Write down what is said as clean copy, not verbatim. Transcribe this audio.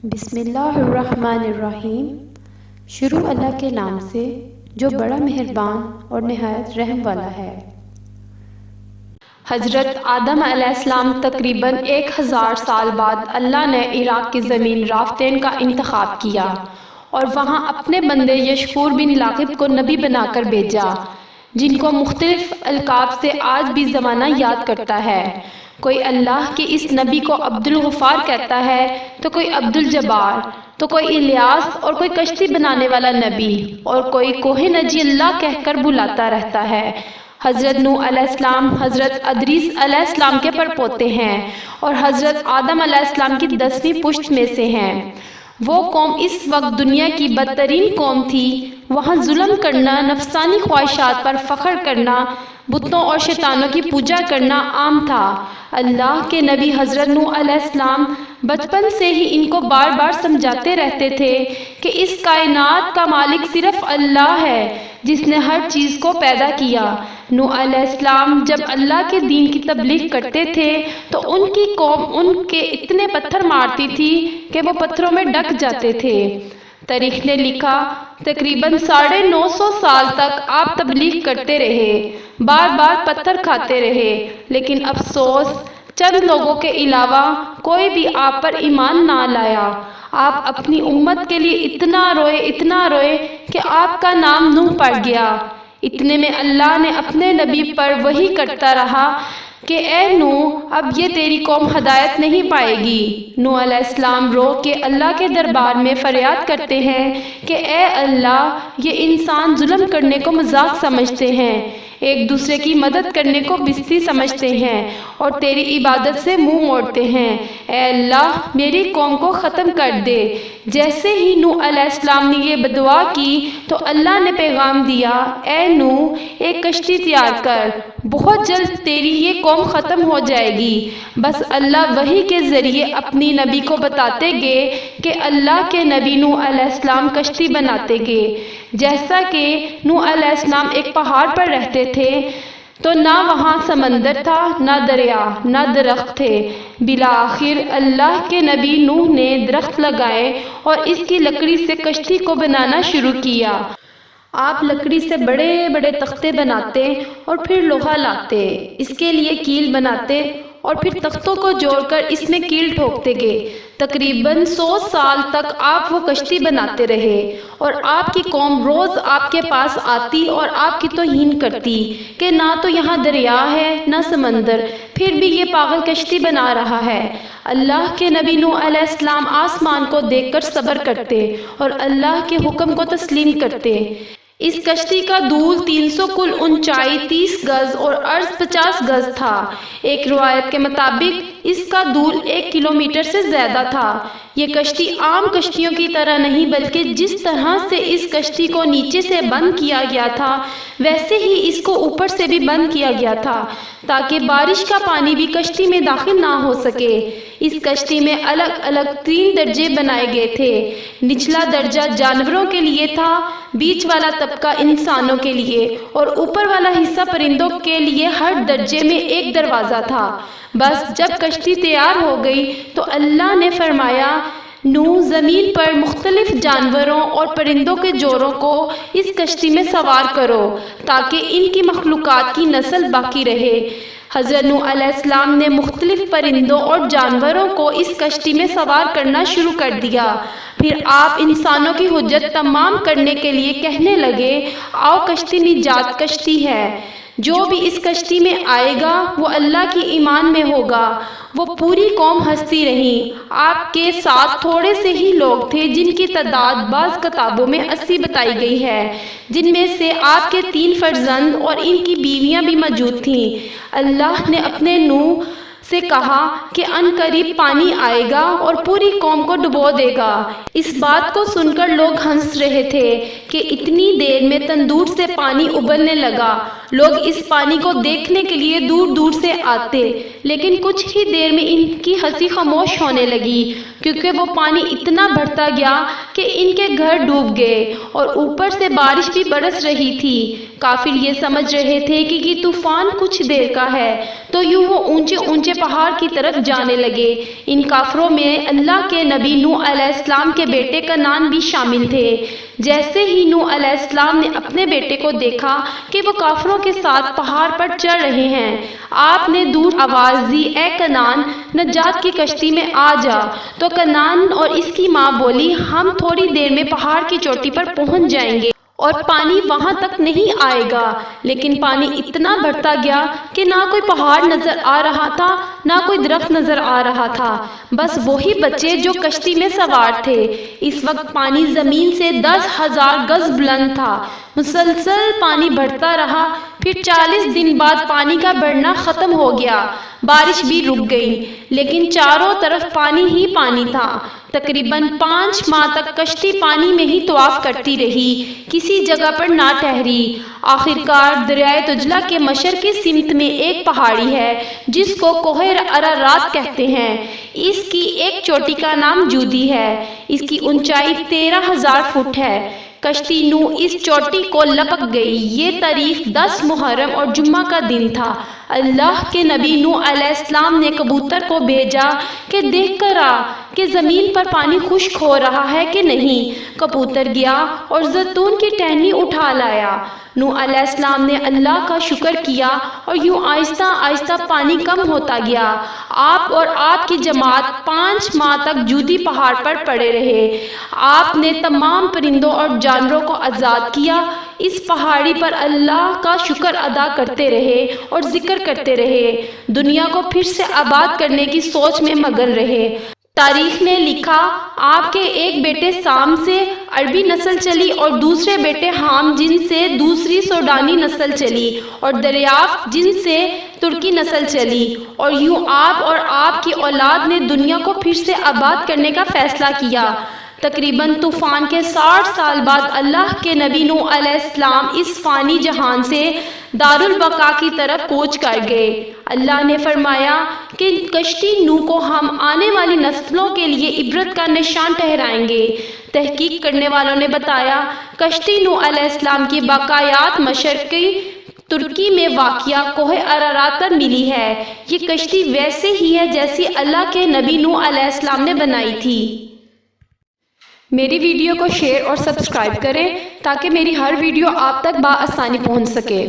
بسم اللہ الرحمن الرحیم۔ شروع اللہ کے نام سے جو بڑا مہربان اور نہایت رحم والا ہے۔ حضرت آدم علیہ السلام تقریباً 1000 سال بعد اللہ نے عراق کی زمین رافتین کا انتخاب کیا اور وہاں اپنے بندے یشکور بن لاقب کو نبی بنا کر بھیجا، جن کو مختلف القاب سے آج بھی زمانہ یاد کرتا ہے۔ کوئی اللہ کے اس نبی کو عبد الغفار کہتا ہے، تو کوئی عبد الجبار، تو کوئی الیاس، اور کوئی کشتی بنانے والا نبی، اور کوئی کوہ نجی اللہ کہہ کر بلاتا رہتا ہے۔ حضرت نوح علیہ السلام حضرت ادریس علیہ السلام کے پڑپوتے ہیں اور حضرت آدم علیہ السلام کی 10ویں پشت میں سے ہیں۔ وہ قوم اس وقت دنیا کی بدترین قوم تھی۔ وہاں ظلم کرنا، نفسانی خواہشات پر فخر کرنا، بتوں اور شیطانوں کی پوجا کرنا عام تھا۔ اللہ کے نبی حضرت نوح علیہ السلام بچپن سے ہی ان کو بار بار سمجھاتے رہتے تھے کہ اس کائنات کا مالک صرف اللہ ہے، جس نے ہر چیز کو پیدا کیا۔ نوح علیہ السلام جب اللہ کے دین کی تبلیغ کرتے تھے تو ان کی قوم ان کے اتنے پتھر مارتی تھی کہ وہ پتھروں میں ڈک جاتے تھے۔ تاریخ نے لکھا، تقریباً 950 سال تک آپ تبلیغ کرتے رہے، بار بار پتھر کھاتے رہے، لیکن افسوس چند لوگوں کے علاوہ کوئی بھی آپ پر ایمان نہ لایا۔ آپ اپنی امت کے لیے اتنا روئے کہ آپ کا نام نوح پڑ گیا۔ اتنے میں اللہ نے اپنے نبی پر وحی کرتا رہا کہ اے نوح، اب یہ تیری قوم ہدایت نہیں پائے گی۔ نوح علیہ السلام رو کے اللہ کے دربار میں فریاد کرتے ہیں کہ اے اللہ، یہ انسان ظلم کرنے کو مذاق سمجھتے ہیں، ایک دوسرے کی مدد کرنے کو بستی سمجھتے ہیں اور تیری عبادت سے منہ موڑتے ہیں۔ اے اللہ، میری قوم کو ختم کر دے۔ جیسے ہی نوح علیہ السلام نے یہ بدعا کی تو اللہ نے پیغام دیا، اے نوح، ایک کشتی تیار کر، بہت جلد تیری یہ قوم ختم ہو جائے گی۔ بس اللہ وحی کے ذریعے اپنی نبی کو بتاتے گئے کہ اللہ کے نبی نوح علیہ السلام کشتی بناتے گئے۔ جیسا کہ نوح علیہ السلام ایک پہاڑ پر رہتے تھے تو نہ وہاں سمندر تھا، نہ دریا، نہ درخت تھے۔ بالآخر اللہ کے نبی نوح نے درخت لگائے اور اس کی لکڑی سے کشتی کو بنانا شروع کیا۔ آپ لکڑی سے بڑے بڑے تختے بناتے اور پھر لوہا لاتے، اس کے لیے کیل بناتے اور پھر تختوں کو جوڑ کر اس میں کیل ٹھوکتے گئے۔ تقریباً 100 سال تک آپ وہ کشتی بناتے رہے اور آپ کی قوم روز آپ کے پاس آتی اور آپ کی توہین کرتی کہ نہ تو یہاں دریا ہے نہ سمندر، پھر بھی یہ پاگل کشتی بنا رہا ہے۔ اللہ کے نبی نوح علیہ السلام آسمان کو دیکھ کر صبر کرتے اور اللہ کے حکم کو تسلیم کرتے۔ اس کشتی کا طول 300 کل اونچائی 30 گز اور عرض 50 گز تھا۔ ایک روایت کے مطابق اس کا طول 1 کلومیٹر سے زیادہ تھا۔ یہ کشتی عام کشتیوں کی طرح نہیں، بلکہ جس طرح سے اس کشتی کو نیچے سے بند کیا گیا تھا ویسے ہی اس کو اوپر سے بھی بند کیا گیا تھا تاکہ بارش کا پانی بھی کشتی میں داخل نہ ہو سکے۔ اس کشتی میں الگ الگ 3 درجے بنائے گئے تھے۔ نچلا درجہ جانوروں کے لیے تھا، بیچ والا طبقہ انسانوں کے لیے اور اوپر والا حصہ پرندوں کے لیے۔ ہر درجے میں ایک دروازہ تھا۔ بس جب کشتی تیار ہو گئی تو اللہ نے فرمایا، نوح، زمین پر مختلف جانوروں اور پرندوں کے جوڑوں کو اس کشتی میں سوار کرو تاکہ ان کی مخلوقات کی نسل باقی رہے۔ حضرت نوح علیہ السلام نے مختلف پرندوں اور جانوروں کو اس کشتی میں سوار کرنا شروع کر دیا۔ پھر آپ انسانوں کی حجت تمام کرنے کے لیے کہنے لگے، آؤ، کشتی نجات کشتی ہے، جو بھی اس کشتی میں آئے گا وہ اللہ کی ایمان میں ہوگا۔ وہ پوری قوم ہنستی رہی۔ آپ کے ساتھ تھوڑے سے ہی لوگ تھے جن کی تعداد بعض کتابوں میں 80 بتائی گئی ہے، جن میں سے آپ کے 3 فرزند اور ان کی بیویاں بھی موجود تھیں۔ اللہ نے اپنے نوح سے کہا کہ ان قریب پانی آئے گا اور پوری قوم کو ڈبو دے گا۔ اس بات کو سن کر لوگ ہنس رہے تھے کہ اتنی دیر میں تندور سے پانی ابلنے لگا۔ لوگ اس پانی کو دیکھنے کے لیے دور دور سے آتے، لیکن کچھ ہی دیر میں ان کی ہنسی خاموش ہونے لگی کیونکہ وہ پانی اتنا بڑھتا گیا کہ ان کے گھر ڈوب گئے اور اوپر سے بارش بھی برس رہی تھی۔ کافر یہ سمجھ رہے تھے کہ یہ طوفان کچھ دیر کا ہے، تو یوں وہ اونچے اونچے پہاڑ کی طرف جانے لگے۔ ان کافروں میں اللہ کے نبی نوح علیہ السلام کے بیٹے کنعان بھی شامل تھے۔ جیسے ہی نوح علیہ السلام نے اپنے بیٹے کو دیکھا کہ وہ کافروں کے ساتھ پہاڑ پر چڑھ رہے ہیں، آپ نے دور آواز دی، اے کنعان، نجات کی کشتی میں آ جا۔ تو کنعان اور اس کی ماں بولی، ہم تھوڑی دیر میں پہاڑ کی چوٹی پر پہنچ جائیں گے اور پانی وہاں تک نہیں آئے گا۔ لیکن پانی اتنا بڑھتا گیا کہ نہ کوئی پہاڑ نظر آ رہا تھا، نہ کوئی درخت نظر آ رہا تھا، بس وہی بچے جو کشتی میں سوار تھے۔ اس وقت پانی زمین سے 10,000 گز بلند تھا۔ مسلسل پانی بڑھتا رہا، پھر 40 دن بعد پانی کا بڑھنا ختم ہو گیا، بارش بھی رک گئی، لیکن چاروں طرف پانی ہی پانی تھا۔ تقریباً 5 ماہ تک کشتی پانی میں ہی طواف کرتی رہی، کسی جگہ پر نہ ٹھہری۔ آخر کار دریائے دجلہ کے مشرقی سمت میں ایک پہاڑی ہے جس کو کوہ ارارات کہتے ہیں۔ اس کی ایک چوٹی کا نام جودی ہے، اس کی اونچائی 13,000 فٹ ہے۔ کشتی نوح اس چوٹی کو لپک گئی۔ یہ تاریخ 10 محرم اور جمعہ کا دن تھا۔ اللہ کے نبی نوح علیہ السلام نے کبوتر کو بھیجا کہ دیکھ کر آ کہ زمین پر پانی خشک ہو رہا ہے کہ نہیں۔ کبوتر گیا اور زیتون کی ٹہنی اٹھا لایا۔ نوح علیہ السلام نے اللہ کا شکر کیا اور یوں آہستہ آہستہ پانی کم ہوتا گیا۔ آپ اور آپ کی جماعت 5 ماہ تک جودی پہاڑ پر پڑے رہے۔ آپ نے تمام پرندوں اور جانوروں کو آزاد کیا۔ اس پہاڑی پر اللہ کا شکر ادا کرتے رہے اور ذکر کرتے رہے، دنیا کو پھر سے آباد کرنے کی سوچ میں مگن رہے۔ تاریخ نے لکھا، آپ کے ایک بیٹے سام سے عربی نسل چلی اور دوسرے بیٹے حام جن سے دوسری سوڈانی نسل چلی اور دریافت جن سے ترکی نسل چلی، اور یوں آپ اور آپ کی اولاد نے دنیا کو پھر سے آباد کرنے کا فیصلہ کیا۔ تقریباً طوفان کے 60 سال بعد اللہ کے نبی نوح علیہ السلام اس فانی جہان سے دارالبقا کی طرف کوچ کر گئے۔ اللہ نے فرمایا کہ کشتی نوح کو ہم آنے والی نسلوں کے لیے عبرت کا نشان ٹھہرائیں گے۔ تحقیق کرنے والوں نے بتایا، کشتی نوح علیہ السلام کی باقیات مشرقی ترکی میں واقع کوہ ارارات پر ملی ہے۔ یہ کشتی ویسے ہی ہے جیسی اللہ کے نبی نوح علیہ السلام نے بنائی تھی۔ میری ویڈیو کو شیئر اور سبسکرائب کریں تاکہ میری ہر ویڈیو آپ تک بآسانی پہنچ سکے۔